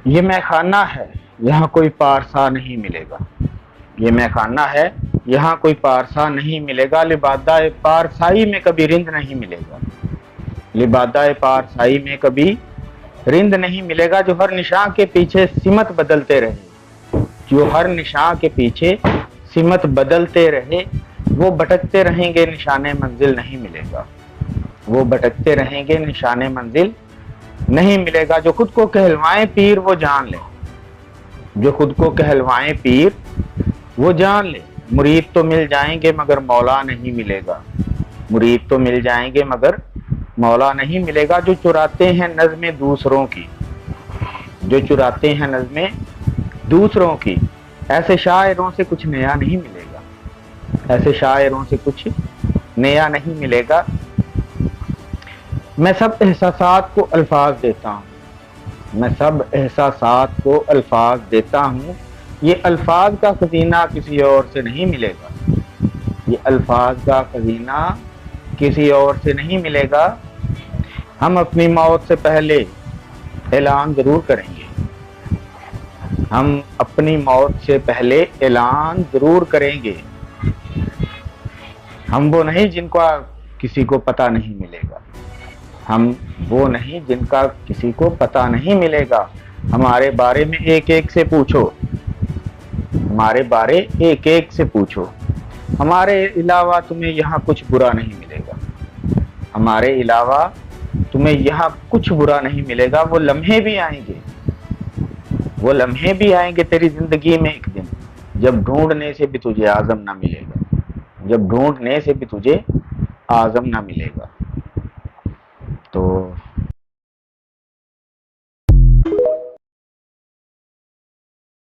یہ میں خانہ ہے یہاں کوئی پارسا نہیں ملے گا، یہ میں خانہ ہے یہاں کوئی پارسا نہیں ملے گا، لبادہ پارسائی میں کبھی رند نہیں ملے گا، لبادہ پارسائی میں کبھی رند نہیں ملے گا، جو ہر نشاں کے پیچھے سمت بدلتے رہے، جو ہر نشاں کے پیچھے سمت بدلتے رہے، وہ بھٹکتے رہیں گے نشان منزل نہیں ملے گا، وہ بھٹکتے رہیں گے نشان منزل نہیں ملے گا، جو خود کو کہلوائیں پیر وہ جان لے، جو خود کو کہلوائیں پیر وہ جان لے، مرید تو مل جائیں گے مگر مولا نہیں ملے گا، مرید تو مل جائیں گے مگر مولا نہیں ملے گا، جو چراتے ہیں نظمیں دوسروں کی، جو چراتے ہیں نظمیں دوسروں کی، ایسے شاعروں سے کچھ نیا نہیں ملے گا، ایسے شاعروں سے کچھ نیا نہیں ملے گا، میں سب احساسات کو الفاظ دیتا ہوں، میں سب احساسات کو الفاظ دیتا ہوں، یہ الفاظ کا خزینہ کسی اور سے نہیں ملے گا، یہ الفاظ کا خزینہ کسی اور سے نہیں ملے گا، ہم اپنی موت سے پہلے اعلان ضرور کریں گے، ہم اپنی موت سے پہلے اعلان ضرور کریں گے، ہم وہ نہیں جن کا کسی کو پتہ نہیں ملے گا، ہم وہ نہیں جن کا کسی کو پتہ نہیں ملے گا، ہمارے بارے میں ایک ایک سے پوچھو، ہمارے بارے ایک ایک سے پوچھو، ہمارے علاوہ تمہیں یہاں کچھ برا نہیں ملے گا، ہمارے علاوہ تمہیں یہاں کچھ برا نہیں ملے گا، وہ لمحے بھی آئیں گے، وہ لمحے بھی آئیں گے تیری زندگی میں ایک دن، جب ڈھونڈنے سے بھی تجھے اعظم نہ ملے گا، جب ڈھونڈنے سے بھی تجھے اعظم نہ ملے گا۔ تو